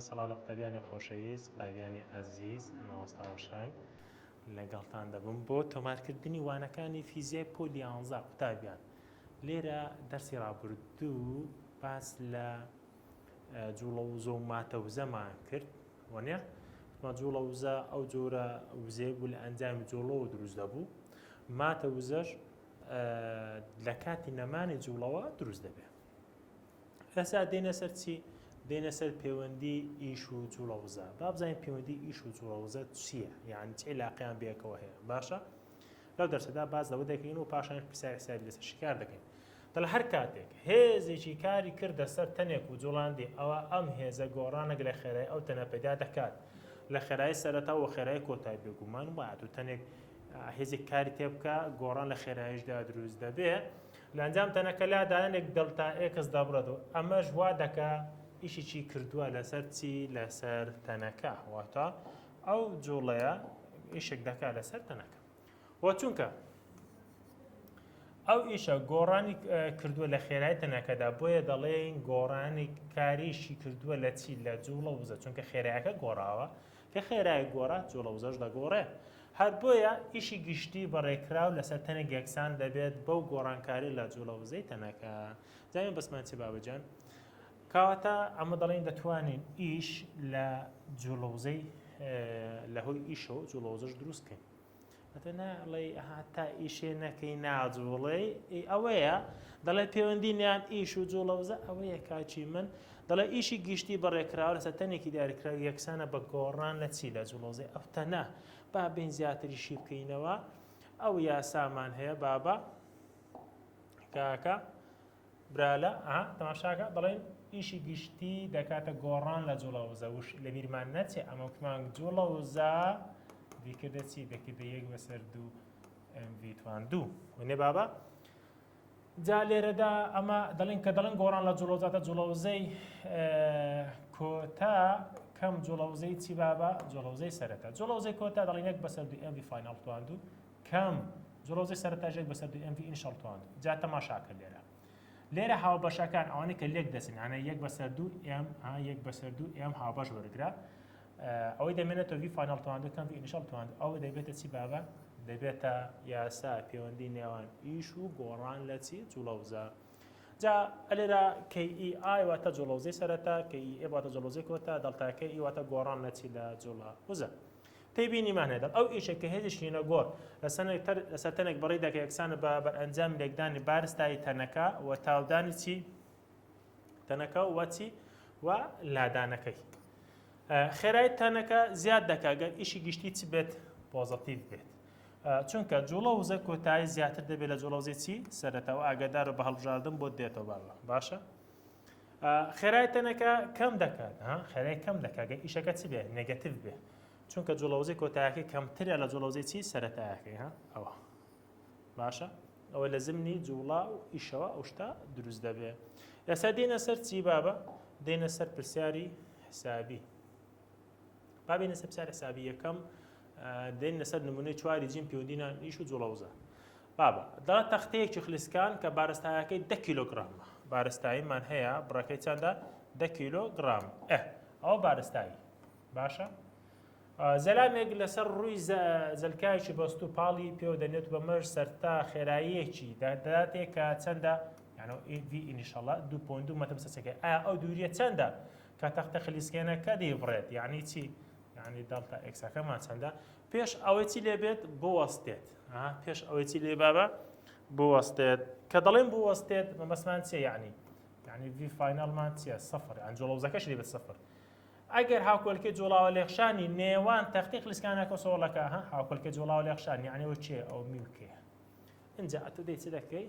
سەڵاو لە قوتابیانی خۆشەویست قوتابیانی ئەزیز مامۆستا ڕۆشنگ لەگەڵتان دەبم بۆ تۆمارکردنی وانەکانی فیزیای پۆلی 11 قوتابیان. لێرە دەرسی ڕابردوو باس لە جوڵەوزە و ماتەوزەمان کرد وانە جوڵەوزە ئەو جۆرە وزەیە بوو لە ئەنجامی جوڵەوە دروست دەبوو، ماتەوزەش لە کاتی نەمانی جوڵەوە دروست دەبێت. ئێستا دێنە سەر چی؟ دێنە سەر پەیوەندی ئیش و جوڵەوزە. با بزانین پەیوەندی ئیش و جوڵەوزە چییە؟ یعنی چی علاقەیان بەیەکەوە هەیە. باشە؟ لەو دەرسەدا باس لەوە دەکەین و پاشان قسەی حسابی لەسەر شکار دەکەین. دەڵ هەر کاتێک هێزێکی کاری کردە سەر تەنێک و جوڵاندی ئەوە ئەم هێزە گۆڕانێک لە خێرای ئەو تەنە پەیدا دەکات. لە خێرای سەرەتا و خێرای کۆتایی بێگومان وایە و تەنێک هێزێک کاری تێ بکە گۆڕان لە خێرایشدا دروست دەبێت. لە ئەنجام تەنەکە لا دانێک دڵتا ئێکس دەبڕێتەوە. ئەمەش وا دەکا ئیشێکی کردووە لەسەر چی؟ لەسەر تەنەکە. واتە ئەو جوڵەیە ئیشێک دەکا لەسەر تەنەکە. وە چونکە ئەو ئیشە گۆڕانی کردووە لە خێرای تەنەکەدا، بۆیە دەڵێن گۆڕانی کاریشی کردووە لە چی؟ لە جوڵەوزە، چونکە خێرایەکە گۆڕاوە کە خێرای گۆڕا جوڵەوزەش دەگۆڕێ. هەر بۆیە ئیشی گشتی بەڕێکراو لەسەر تەنێک یەکسان دەبێت بەو گۆڕانکاری لە جوڵەوزەی تەنەکە. زانین بەسمان چی بابەجان؟ کەواتە ئەمە دەڵێن دەتوانین ئیش لە جوڵەوزەی لەهۆی ئیشەوە جوڵەوزەش دروستکەین. ئەتەناڵێ هەتا ئیشێ نەکەی ناجوڵێ ئەوەیە دەڵێ پەیوەندینیان ئیش و جوڵەوزە ئەوەیە کاچی من دەڵێ ئیشی گشتی بەڕێکراوە لەسەر تەنێکی دیاریکراوی یەکسانە بە گۆڕان لە چی؟ لە جوڵەوزەی ئەو تەنە. با بین زیاتریشی بکەینەوە ئەو یاسامان هەیە بابە کاکە برالە تەماشاکە دەڵێن ئیشی گشتی دەکاتە گۆڕان لە جوڵەوزە وش لە بیرمان نەچێ ئەمە وتمان جوڵەوزە دیکردە چی؟ دەکردە 1/2 MV توان 2 وێنێ بابە؟ جا لێرەدا ئەمە دەڵێن کە دەڵێن گۆڕان لە جوڵەوزاتە جوڵەوزەی کۆتا کەم جوڵەوزەی چی بابە؟ جوڵەوزەی سەرەتا. جوڵەوزەی کۆتا دەڵێن 1/2 MV فاینال توان 2 کەم جوڵەوزەی سەرەتاش 1/2 MV ئینشەڵ توان 2. جا تەماشاکە لێرە. لێرە هاوبەشەکان ئەوانەی کە لێک دەچن یانە 1/2 M 1/2 M هاوبەش وەرگرا ئەوەی دەمێنێتەوە V فاینال توان 2 کەم V ئینشەڵ توان 2 ئەوە دەبێتە چی بابە؟ دەبێتە یاسا پەیوەندی نێوان ئیش و گۆڕان لە چی؟ جوڵەوزە. جا لێرە KEI واتە جوڵەوزەی سەرەتا، KEA واتە جوڵەوزەی کۆتا، دڵتاکەی واتە گۆڕان لە چی؟ لە جوڵەوزە. تێبینیمان هەیە ئەو ئیشە کە هێزیشی نەگۆڕ لەسەر تەنێک بەڕێ دەکە یەکسانە بە بەرئەنجام لێکدانی بارستایی تەنەکە و تاودانی چی؟ تەنەکە و چی؟ و لادانەکەی. خێرای تەنەکە زیاد دەکا گەر ئیشی گشتی چی بێت؟ پۆزیتیڤ بێت. چونکە جوڵەوزە کۆتایی زیاتر دەبێت لە جوڵەوزەی چی؟ سەرەتاوە ئاگادار و بە هەڵبژاردن بۆ دێتەوە باڵە. باشە؟ خێرای تەنەکە کەم دەکات، خێرای کەم دەکات گەر ئیشەکە چی بێت؟ نێگەتیڤ بێت. چونکە جوڵەوزەی کۆتاییەکەی کەمترە لە جوڵەوزەی چی؟ سەرەتایەکەی ئەوە. باشە؟ ئەوە لە زمنی جوڵا و ئیشەوە ئەو شتە دروست دەبێت. ئێستا دێنە سەر چی بابە؟ دێنە سەر پرسیاری حسابی. بابێنە سەر پرسیاری حسابی یەکەم دێنە سەر نمونەی 4 جیم پەیوەندینیان ئیش و جوڵەوزە. بابە دەڵێت تەختەیەکی خلیسکان کە بارستایەکەی 10 کیلۆگرامە. بارستاییمان هەیە بڕەکەی چەندە؟ 10 کیلۆگرام. ئەوە بارستایی. باشە؟ زەلامێک لەسەر ڕووی زەلکایکی بەست و پاڵی پێوە دەنێت بە مەش سەرتا خێراییەکی دەداتێک کە چەندە؟ یعنی V ئینیشەڵە 2.2 مەتر بەسەرچەکەی. ئایا ئەو دووریە چەندە کە تەختە خلیسکێنەکە دەیبڕێت؟ یعنی چی؟ یعنی دڵتا ئێکسەکەمان چەندە؟ پێش ئەوەی چی لێبێت؟ بوەستێت. پێش ئەوەی چی لێ بابە؟ بوەستێت. کە دەڵێن بوەستێت مەبەستمان چیە یعنی؟ یعنی V فاینالمان چییە؟ سەفر. یان جوڵەوزەکەش لێبێت سەفر. ئەگەر هاوکۆلکەی جوڵاوە لێخشانی نێوان تەختی خلیسکانەکە سۆڵەکە هاوکۆلکەی جوڵاوە لێخشانی یعنی ئەوە چییە؟ ئەو میلکەیە. اینجا ئەتۆ دەی چ دەکەی؟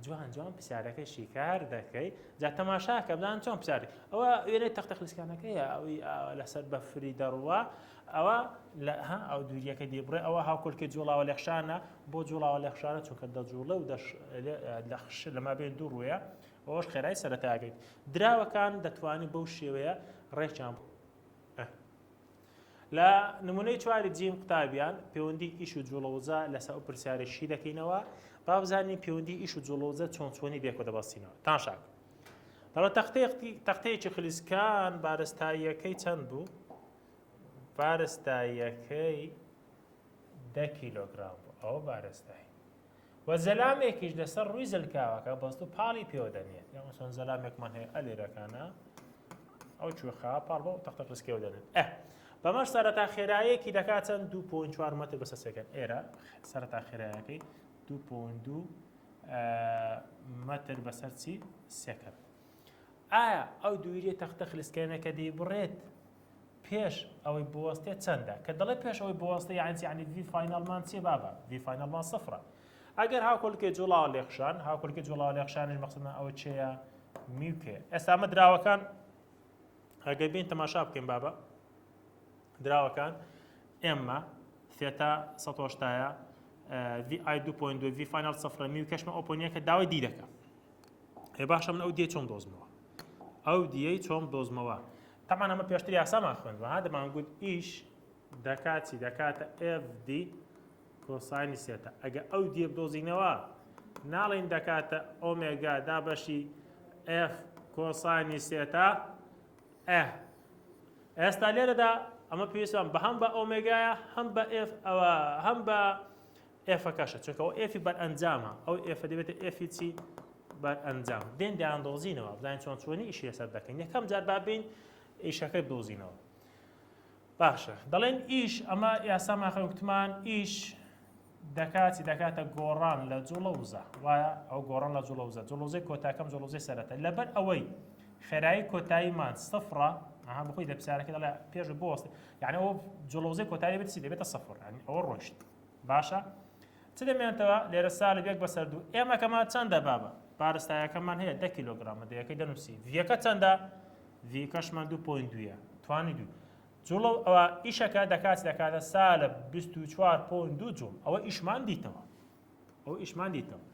جوان پرسیارەکەی شیکار دەکەی. جا تەماشاکە بزان چۆن پرسیاری ئەوە وێنەی تەختە خلیسکانەکەیە ئەوەی لەسەر بەفری دەڕوە ئەوە ئەو دووریەکە دەیبڕێ ئەوە هاوکۆلکەی جوڵاوە لێخشانە بۆ جوڵاوە لێخشانە چونکە دەجوڵە و لەما بێن دوو ڕوویە ئەوەش خێرای سەرەتاگەیت. دراوەکان دەتوانین بەو شێوەیە ڕێکیان لە نمونەی 4 جیم قوتابیان پەیوەندی ئیش و جوڵەوزە لەسەر ئەو پرسیارەشی دەکەینەوە. با بزانین پەیوەندی ئیش و جوڵەوزە چۆن چۆنی بێکۆ دەبەستینەوە. تاشاک دەڵێ تەختەیەکی خلیسکان بارستاییەکەی چەند بوو؟ بارستاییەکەی 10 کیلۆگرام بوو، ئەوە بارستایی. و زەلامێکیش لەسەر ڕووی زلکاوەکە بەستو پاڵی پێوەدەنێت، یان چۆن زەلامێکمان هەیە ئەلێرەکانە ئەو کوێخا پاڵ بۆ تەختە خلیسکەوە دەنێت. بەمەش سەرەتا خێراییەکی دەکات چەند 2.4 مەتر بەسەر سەکەند. ئێرە سەرەتا خێراییەکەی 2.2 مەتر بەسەر چی سەکەند. ئایا ئەو دووریە تەختە خلیسکێنەکە دەیبڕێت پێش ئەوەی بوەستێت چەندە؟ کە دەڵێ پێش ئەوەی بوەستە یعنی ڤی فاینەڵمان چێ بابە؟ ڤی فاینەڵمان سەفرە. ئەگەر هاوکۆڵکێ جوڵاوە لێخشان، هاوکۆڵکێ جوڵاوە لێخشانش مەقسەدمان ئەوە چێیە؟ میوکێ. ئێستا ئەمە دراوەکان ئەگەر بین تەماشا بکەین بابە، دراوەکان ئێمە ثێتا 180ە ڤی ئای 2.2 ڤی فاینەڵ سەفرە میوکەشمە ئۆپۆنیەکە داوای دی دەکەم. باشە من ئەو دیە چۆن دۆزمەوە؟ ئەو دیەی چۆن دۆزمەوە؟ تەمان ئەمە پێشتر یاسامان خوێندوە، ها دەمانگوت ئیش دەکاتی دەکاتە FD کۆساینی سێتە. ئەگە ئەو دیە بدۆزینەوە ناڵین دەکاتە ئۆمێگا دابەشی F کۆساینی سێتە ئێستا لێرەدا ئەمە پێویستم بە هەم بە ئۆمێگایە هەم بە F ئەوە هەم بە Fەکەشە، چونکە ئەو Fی بەرئەنجامە، ئەو F دەبێتە Fی چی بەرئەنجام. دێن دەیاندۆزینەوە بزانین چۆن چۆنی ئیشی لەسەر دەکەین. یەکەم جار بابین ئیشەکەی بدۆزینەوە. باشە دەڵێن ئیش ئەمە یاسامان خەوتمان ئیش دەکاتە گۆڕان لە جوڵەوزە، وایە ئەو گۆڕان لە جوڵەوزە، جوڵەوزەی کۆتاکەم جوڵەوزەی سەرەتا لەبەر ئەوەی خێرایی کۆتاییمان سەفرە، ئەها بخۆی دەپسیارەکە دەڵێ پێش بۆست، یعنی ئەوە جوڵەوزەی کۆتایی بێت چی دەبێتە سەفر، یعنی ئەوە ڕۆیشت. باشە چ دەمێنێتەوە لێرە سالب 1/2 ئێمەکەمان چەندە بابە؟ بارستایەکەمان هەیە 10 کیلۆگرامە، دەیەکەی دەنووسی. ڤیەکە چەندە؟ ڤیەکەشمان 2.2 توانی 2 جوڵ ئەوە ئیشەکە دەکاتە سالب 24.2 جوڵ. ئەوە ئیشمان دیتەوە، ئەو ئیشمان دیتەوە.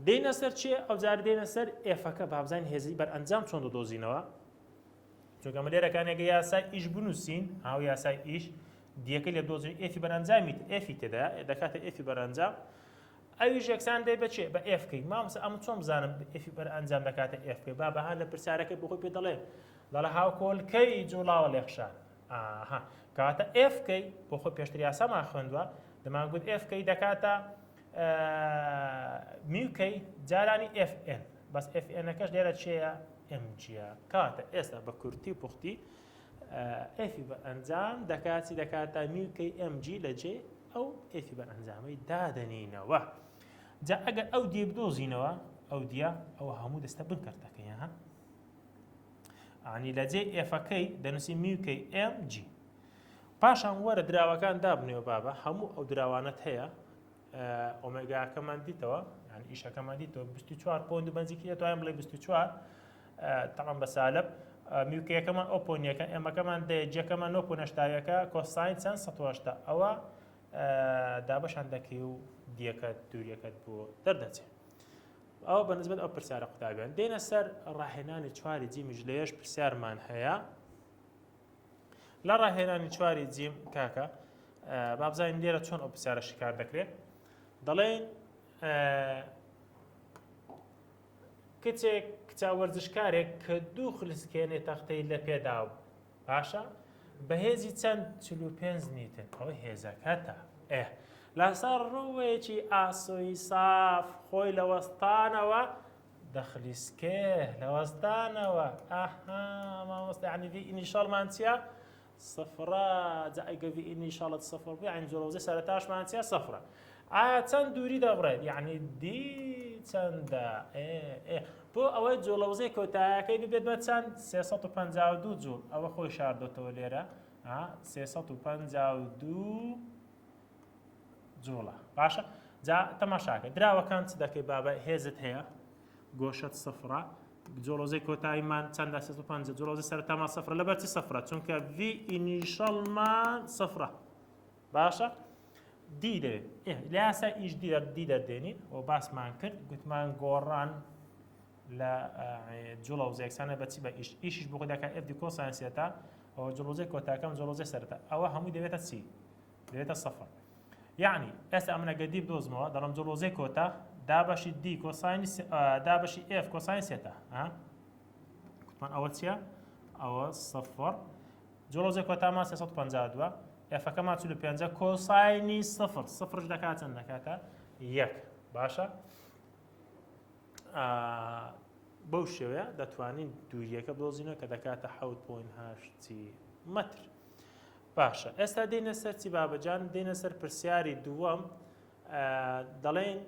دێنە سەر چێ؟ ئەو جار دێنە سەر ئێفەکە بابزین هێزی بەرئەنجام چۆن دۆزینەوە، چونکە مە لێرەکانێکە یاسای ئیش بنووسین، ئاو یاسای ئیش دیەکەی لێ دۆزین ئێفی بەرئەنجامیت ئێفی تێدا دەکاتە ئێفی بەرئەنجام. ئەویش یەکسان دەی بەچێ بە ئێفکەی مامۆستا ئەمە چۆن بزانم ئێفی بەرئەنجام دەکاتە ئێفکەی با بەها لە پرسیارەکەی بخۆی پێ دەڵێ هاوکۆڵکەی جوڵاوە لێخشان کاتە ئێفکەی بۆ خۆی پێشتر یاسامان خوێندووە دەمانگوت ئێفکەی دەکاتە میوکەی جارانی FN بەس FNەکەش لێرە چێیە؟ MGە. کاتە ئێستا بە کورتی پوختی ئێفی بەرئەنجام دەکاتە میوکەی MG لە جێ ئەو ئێفی بەرئەنجامەی دادەنینەوە. جا ئەگەر ئەو دیێ بدۆزینەوە ئەو دیە ئەوە هەموو دەستە بنکردەکەی ها ئانی لە جێ ئێفەکەی دەنووسی میوکەی MG. پاشان وەرە دراوەکان دابنێەوە بابە هەموو ئەو دراوانت هەیە ئۆمێگاکەمان دیتەوە یان ئیشەکەمان دیتەوە 24.2 بەنزیکی توانم بڵێ 24 تەقەم بە سالب میوکەکەمان ئۆپۆنیەکە ئێمەکەمان جەکەمان 9.8ەکە کۆساین چەند 180 ئەوە دابەشان دەکەی و دیەکەت دووریەکەت بۆ دەردەچێت. ئەو بەنسبەت ئەو پرسیارە قوتابیان دێنە سەر ڕاهێنانی چواری جیمیش لەیەش پرسیارمان هەیە. لە ڕاهێنانی چواری جیم کاکە بابزانین لێرە چۆن ئەو پرسیارە شکار دەکرێت. دەڵێن کچێک کچا وەرزشکارێک کە دوو خلیسکێنێ تەختەی لە پێدا و باشە بەهێزی چەند 45 نیتن ئەوە هێزەکەتە لەسەر ڕووێکی ئاسۆی ساف خۆی لە وەستانەوە دەخلیسکێ لە وەستانەوە مامۆستا یعنی ڤی ئینیشاڵمان چییە؟ سەفرە. جا ئەگە ڤی ئینیشاڵت سەفر بوو یعنی جوڵەوزەی سەرەتاشمان چییە؟ سەفرە. ئایا چەند دووری دەبڕێت؟ یعنی دی چەندە؟ بۆ ئەوەی جوڵەوزەی کۆتاییەکەی ببێت بە چەند؟ 352 جوڵ. ئەوە خۆی شاردۆتەوە لێرە 352 جوڵە. باشە جا تەماشاکە دراوەکان چ دەکەی بابە هێزت هەیە گۆشەت سەفرە جوڵەوزەی کۆتاییمان چەندە 350 جوڵەوزەی سەرەتامان سەفرە لەبەر چی سەفرە؟ چونکە ڤی ئینیشەڵمان سەفرە. باشە دی دەوێت لە یاسای ئیش دی دەردێنین و باسمان کرد گوتمان گۆڕان لە جوڵەوزە یەکسانە بەچی بە ئیشیش بۆ خۆی دەکات FD کۆساین سێتە ئەوە جوڵەوزەی کۆتاکەم جوڵەوزەی سەرەتا ئەوە هەمووی دەوێتە چی؟ دەوێتە سەفر. یعنی ئێستا ئەمە گە دی بدۆزمەوە دەڵێم جوڵەوزەی کۆتا دابەشی دی کۆساینی دابەشی F کۆساین سێتە گوتمان ئەوە چییە؟ ئەوە سەفر جۆڵۆزێک کۆتامان 352 ئێفەکەمان 45 کۆساینی سەفر سەفرش دەکات چەند دەکاتە 1 باشە بەو شێوەیە دەتوانین دووریەکە بدۆزینەوە کە دەکاتە 7.8 مەتر باشە ئێستا دێنە سەر چی بابەجان دێنە سەر پرسیاری دووەم دەڵێن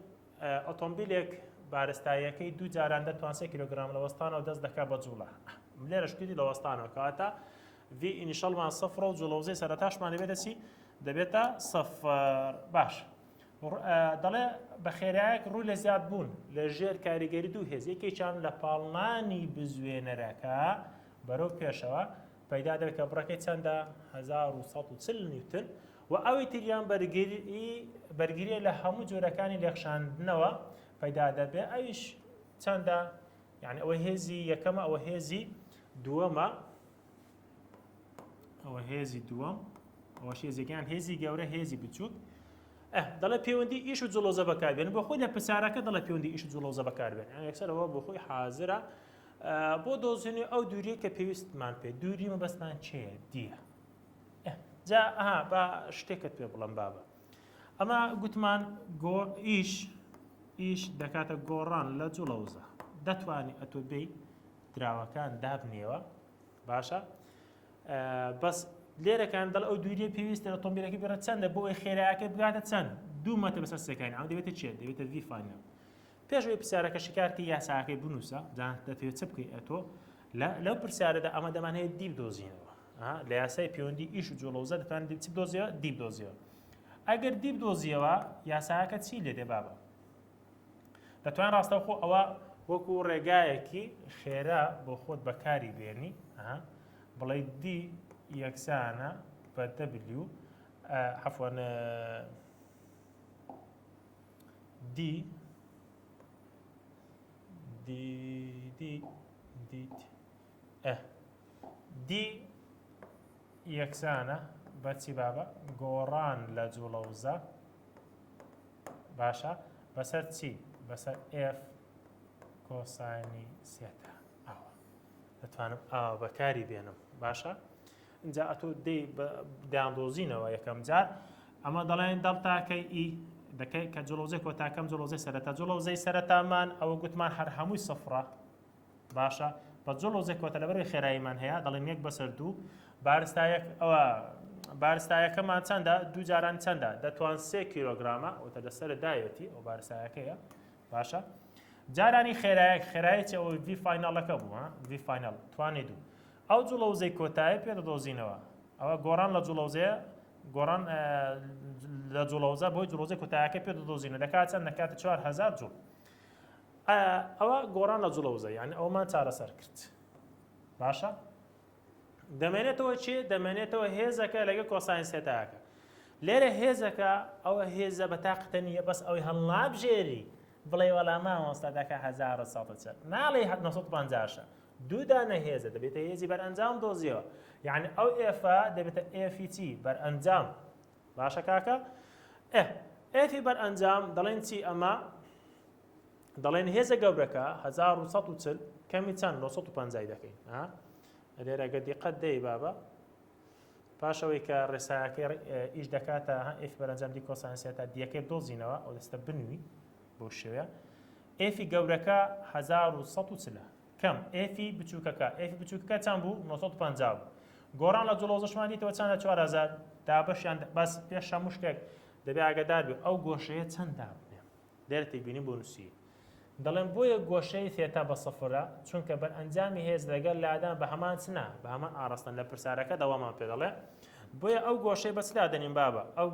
ئۆتۆمبیلێک بارستاییەکەی دوو جاران دەتوان 3 کیلۆگرام لە وەستانەوە دەست دەکات بە جوڵە لێرەش کردی لە وەستانەوە کەواتە ڤی ئینیشەڵمان سەفرە و جوڵەوزەی سەرەتاشمان دەبێتە چی دەبێتە سەفر باش دەڵێ بە خێرایەک ڕووی لە زیاد بوون لە ژێر کاریگەری دوو هێز یەکێکیان لە پاڵنانی بزوێنەرەکە بەرەو پێشەوە پەیدا دەبێت کە بڕەکەی چەندە 1140 نیوتن و ئەوەی تریان بەرگریە لە هەموو جۆرەکانی لێخشاندنەوە پەیدا دەبێت ئەویش چەندە یعنی ئەوە هێزی یەکەمە ئەوە هێزی دووەمە ئەوە هێزی دووەم ئەوە هێزیەکان هێزی گەورە هێزی بچووک دەڵێ پەیوەندی ئیش و جوڵۆزە بەکاربێن بۆ خۆی لە پرسیارەکە دەڵێ پەیوەندی ئیش و جوڵۆزە بەکاربێن یەکسەرەوە بۆ خۆی حازرە بۆ دۆزینی ئەو دووریە کە پێویستمان پێ دووری مەبەستمان چێە دیە جا بە شتێکت پێ بڵم بابە ئەمە گوتمان ئیش دەکاتە گۆڕان لە جوڵەوزە دەتوانی ئەتۆ بێ دراوەکان دابنێەوە باشە بەس لێرەکان دڵ ئەو دووریە پێویستە ئۆتۆمبیلەکە بێرە چەندە بۆ ئەوەی خێرایەکە بگاتە چەند 2 مەتر بەسەر سەکانی ئەو دەبێتە چێت دەبێتە ڤی فاینەل پێشەوەی پرسیارەکە شکارتی یاساکەی بنووسە جان دەتەوێت چ بکەی ئەتۆ لەو پرسیارەدا ئەمە دەمانەیە دی بدۆزینەوە لە یاسای پەیوەندی ئیش و جوڵەوزە دەتوانێت چی بدۆزیەوە دی بدۆزیەوە ئەگەر دی بدۆزیەوە یاساکە چی لێ دێ بابە دەتوان ڕاستەوخۆ ئەوە وەکو ڕێگایەکی خێرا بۆ خۆت بەکاری بێنی بڵێ دی یەکسانە بە دەبلیو عەفوەن دی یەکسانە بە چی بابە گۆڕان لە جوڵەوزە باشە بەسەر چی بەسەر ئف کۆسانی سێتە ئەوە دەتوانم بەکاری بێنم باشە اینجا ئەتۆ دەی دایاندۆزینەوە یەکەم جار ئەمە دەڵێن دەڵتاکەی ئی دەکەی کە جوڵەوزەی کۆتاکەم جوڵەوزەی سەرەتا جوڵەوزەی سەرەتامان ئەوە گوتمان هەر هەمووی سەفرە باشە بە جوڵەوزەی کۆتە لەبەرەوەی خێراییمان هەیە دەڵێن 1 بەسەر 2 بارستایەک ئەوە بارستایەکەمان چەندە دوو جاران چەندە دەتوان 3 کیلۆگرامە ئەوتە لەسەر دایەتی ئەو بارستایەکەیە باشە جارانی خێرایەتی ئەوەی ڤی فاینەڵەکە بوو ڤی فاینەڵ توانێ دوو ئەو جوڵەوزەی کۆتایی پێ دەدۆزینەوە ئەوە گۆڕان لە جوڵەوزەیە گۆڕان لە جوڵەوزە بۆی جوڵەوزەی کۆتاییەکە پێ دەدۆزینە دەکات چەند دەکاتە 4000 جوڵ ئەوە گۆڕان لە جوڵەوزە یعنی ئەومان چارەسەر کرد باشە دەمێنێتەوە چی دەمێنێتەوە هێزەکە لەگە کۆساین سێتاکە لێرە هێزەکە ئەوە هێزە بە تاقتە نیە بەس ئەوەی هەڵنابژێری بڵێ وەڵاما مۆستا دەکە 1940 ناڵێ 1950 دوو دانە هێزە دەبێتە هێزی بەرئەنجام دۆزیەوە یعنی ئەو ئێفە دەبێتە ئێفی چی بەرئەنجام باشە کاکە ئێفی بەرئەنجام دەڵێن چی ئەمە دەڵێن هێزە گەورەکە 1940 کەمی چەند 950 دەکەین لێرە گە دیقەت دەی بابە پاشەوەی کە ڕێسایەکەی ئیش دەکاتە ئێفی بەرئەنجام دی کۆسانسیێتە دیەکەی دۆزینەوە ئەو دەستە بنوی بۆ شێوەیە ئێفی گەورەکە 1940 کەم ئێفی بچووکەکە ئێفی بچووکەکە چەند بوو 950 بوو گۆڕان لە جوڵەوزەشمان دیتەوە چەندە 4000 دابەشیان بەس پێش هەموو شتێک دەبێ ئاگادار بێ ئەو گۆشەیە چەند دابنێ لێرە تێبینی بۆ نووسی دەڵێن بۆیە گۆشەی ثێتا بە سەفرە چونکە بەرئەنجامی هێز لەگەڵ لادان بە هەمان چنا بە هەمان ئاڕاستن لە پرسیارەکە دەوامان پێ دەڵێ بۆیە ئەو گۆشەی بە چلا دەنین بابە ئەو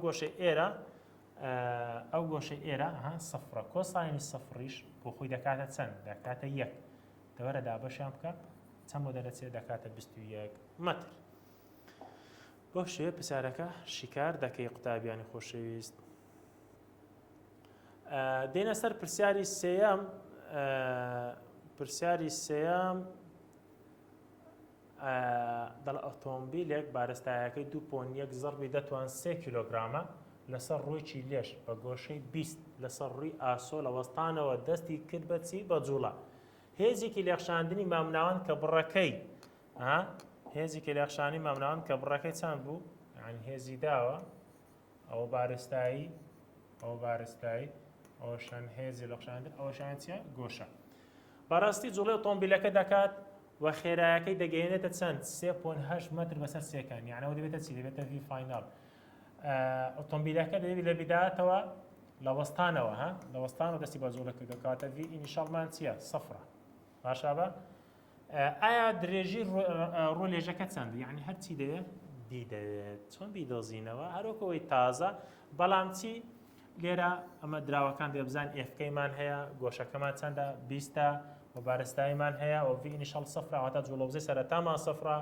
گۆشەی ئێرە سەفرە کۆساینی سەفریش بۆ خۆی دەکاتە چەند دەکاتە 1 دەوەرە دابەشیان بکە چەند بۆ دەرەچێت دەکاتە 21 مەتر بۆ شێوەیە پرسیارەکە شیکار دەکەی قوتابیانی خۆشەویست دێنە سەر پرسیاری سێیەم دەڵ ئۆتۆمبیلێک بارستایەکەی 2.1 زەربی دەتوان 3 کیلۆگرامە لەسەر ڕوویکی لێش بە گۆشەی 20 لەسەر ڕووی ئاسۆ لە وەستانەوە دەستی کرد بە چی بە جوڵە هێزێکی لێخشاندنی مامناوان کە بڕەکەی هێزێکی لێخشانی مامناوان کە بڕەکەی چەند بوو یعنی هێزی داوە ئەوە بارستایی ئەوە بارستایی ئەوەشان هێزی لەخشاندن ئەوەشان چیە گۆشە بەڕاستی جوڵێ ئۆتۆمبیلەکە دەکات و خێرایەکەی دەگەیەنێتە چەند 3.8 متر بەسەر سێکان یعنی ئەوە دەبێتە چی دەبێتە وی فاینال ئۆتۆمبیلەکە دەبێت لە بیداتەوە لە وەستانەوە لە وەستانەوە دەستی بە جوڵەکە دەکاتە وی ئینیشاڵمان چییە سەفرە باشە بە ئایا درێژی ڕۆلێژەکە چەند یعنی هەرچی دەوێت دی دەوێت چۆن بیدۆزینەوە هەروەکەوەی تازە بەڵام چی لێرە ئەمە دراوەکان دەبزان ئفکەیمان هەیە گۆشەکەمان چەندە 20 و بارستاییمان هەیە و وی ئینیشاڵ سەفرە ئەواتە جوڵەوزەی سەرەتامان سەفرە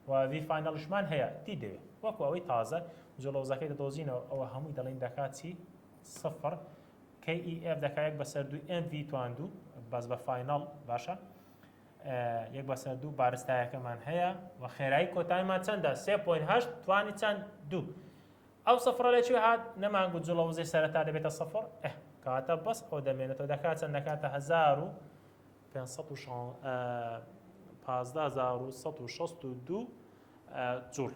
و وی فاینەڵشمان هەیە دی دەوێت وەکو ئەوەی تازە جوڵەوزەکەی دەدۆزینەوە ئەوە هەمووی دەڵێن دەکات چی سەفر KEF دەکات 1 بەسەر 2 MV توان 2 بەس بە فاینەڵ باشە 1 بەسەر 2 بارستایەکەمان هەیە و خێرایی کۆتاییمان چەندە 3.8 توانی چەند 2 ئەو سەفرە لەکوێ هات نەمانگوت جوڵەوزەی سەرەتا دەبێتە سەفر کاتە بەس ئەو دەمێنێتەوە دەکات چەند دەکاتە 15,162 جوڵ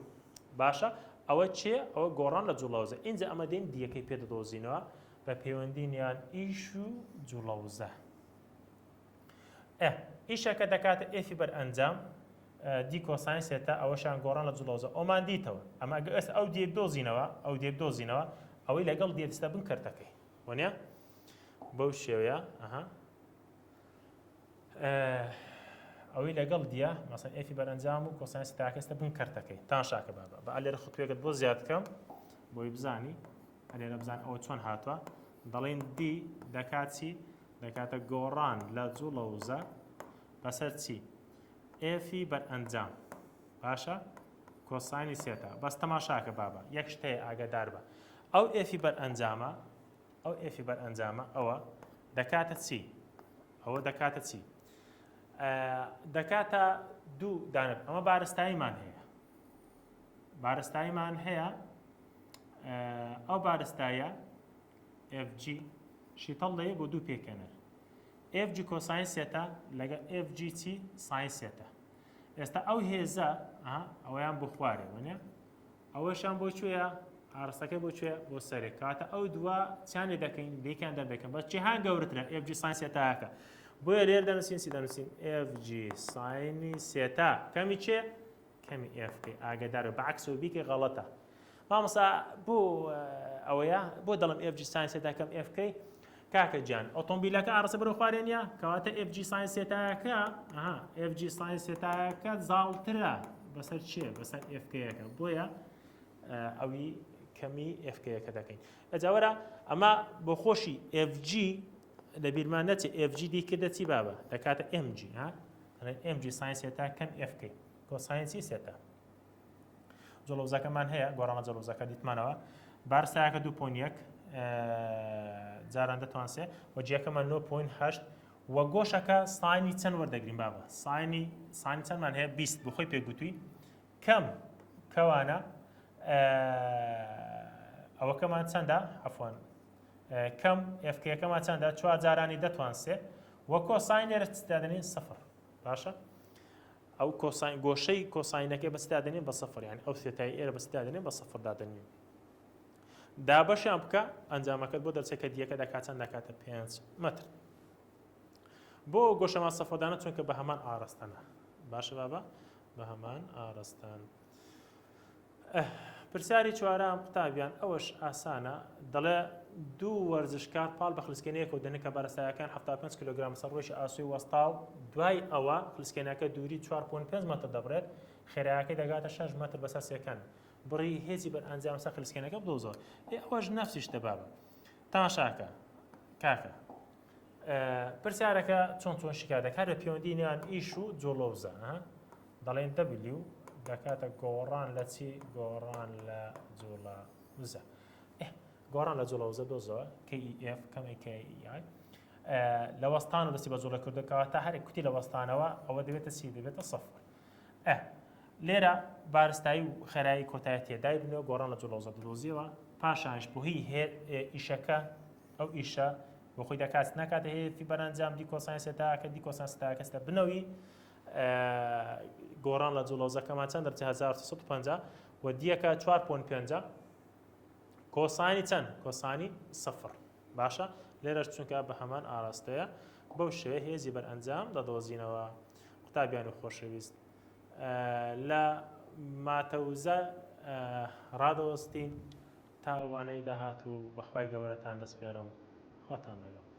باشە ئەوە چێ ئەوە گۆڕان لە جوڵەوزە اینجا ئەمە دێن دیەکەی پێدەدۆزینەوە بە پەیوەندینیان ئیش و جوڵەوزە ئیشەکە دەکاتە ئێفی بەرئەنجام دی کۆساینسێتە ئەوەشان گۆڕان لە جوڵەوزە ئەومان دیتەوە ئەمە ئەس ئەو دێ بدۆزینەوە ئەوەی لەگەڵ دێستە بن کردەکەی وانە بەو شێوەیە ئەوەی لەگەڵ دیە مەسەن ئێفی بەرئەنجام و کۆساینسی تاکەستە بن کردەکەی تان شاکە بابە بە ئەلێرە خوتوێکت بۆ زیاد بکەم بۆی بزانی ئەلێرە بزان ئەوە چۆن هاتووە دەڵێن دی دەکاتی دەکاتە گۆڕان لە جوڵەوزە بەسەر چی ئێفی بەرئەنجام باشە کۆساینی سێتە بەس تەماشاکە بابە یەک شتەیە ئاگادار بە ئەو ئێفی بەرئەنجامە ئەوە دەکاتە چی ئەوە دەکاتە چی دەکاتە دوو دانت ئەمە بارستاییمان هەیە ئەو بارستایە FG شیتەڵ دەیە بۆ دوو پێکەنەر FG کۆساین سێتە لەگەڵ FG چی ساین سێتە ئێستا ئەو هێزە ئەوەیان بۆ خوارێ وانە ئەوەشان بۆ کوێیە ئارستەکەی بۆ کوێ بۆ سەرێک کاتە ئەو دووە چیانێ دەکەین دیکان دەبێکن بەس جیهان گەورەترە FG ساین سێتاکە بۆیە لێر دەنووسین FG ساینی سێتا کەمی چێ کەمی FK ئاگادارە بەعکسەوە بیکە غەڵەتە مامۆستا بۆ ئەوەیە بۆ دەڵم FG ساین سێتا کەم FK کاکە گیان ئۆتۆمبیلەکە ئارەسە بەرەو خوارێنە کەواتە FG ساین سێتاکە FG ساین سێتاکە زاڵترە بەسەر چێ بەسەر FK-یەکە بۆیە ئەوی کەمی FK-یەکە دەکەین ئەجاوەرە ئەمە بۆ خۆشی FG لە بیرمان نەچێ FG دیکردە چی بابە دەکاتە MG MG ساین سێتا کەم FK کۆساینسی سێتا جوڵەوزەکەمان هەیە گۆڕانە جوڵەوزەکە دیتمانەوە بارستایەکە 2.1 جاران دەتوانسێ و جیەکەمان 9.8 و گۆشەکە ساینی چەند وەردەگرین بابە ساینی چەندمان هەیە 20 بۆ خۆی پێگوتووی کەم کەوانە ئەوەکەمان چەندە عەفوان کەم FK-یەکەمان چەندە 4 جارانی دەتوانسێ و کۆساینێرە چدادنین سەفر باشە ئەو گۆشەی کۆساینەکەی بەستادنین بە سەفر یعنی ئەو سێتایی ئێرە بەستادنین بە سەفر دادنین دابەشیان بکە ئەنجامەکەت بۆ دەرچێکە دیەکە دەکات چەند دەکاتە 5 متر بۆ گۆشەمان سەفۆدانە چونکە بە هەمان ئاڕاستانە باشە بابە بە هەمان ئاڕاستان پرسیاری چوارەم قوتابیان ئەوەش ئاسانە دەڵێ دوو وەرزشکار پاڵ بە خلیسکێنەیەک و دەنێکە بارەستایەکان 75 کیلوگرام سەرڕۆیشی ئاسووی وەستاو دوای ئەوە خلیسکێنەکە دووری 4.5 متر دەبڕێت خێرایەکەی دەگاتە 6 متر بەسەر سێکان بڕی هێزی بەرئەنجام سە خلیسکێنەکە بدۆزەوە ئەوەش نەفسی شتە بابە تەماشاکە کاکە پرسیارەکە چۆن شکار دەکات لە پەیوەندینیان ئیش و جوڵەوزە دەڵێن W دەکاتە گۆڕان لە چی گۆڕان لە جوڵەوزە گۆڕان لە جوڵەوزە دۆزەوە KEF کەمەی KEI لە وەستان و دەستی بە جوڵە کردەکەوە تا هەرێک کوتی لە وەستانەوە ئەوە دەبێتە چی دەبێتە سەفر لێرە بارستایی و خێرایی کۆتایە تێدای بنەوە گۆڕان لە جوڵەوزە دۆزیەوە پاشانش بۆ هی ئیشەکە ئەو ئیشە بۆ خۆی دەکات ناکاتە هەیەی بەرەنجام دی کۆساین سێتاکە دی کۆسان ستاکەستە بنەوەی گۆڕان لە جوڵەوزەکەمان چەند دەرچێت 1350 و دیەکە 4.5 کۆسانی چەند کۆسانی سفر باشە لێرەش چونکە بە هەمان ئاراستەیە بەو شێوەیە هێزی بەرئەنجام دەدۆزینەوە قوتابیان و خۆشەویست لە ماتەوزە ڕادەوەستین تاوانەی داهات و بەخوای گەورەتان دەسپێرم خۆتان لەگەڵ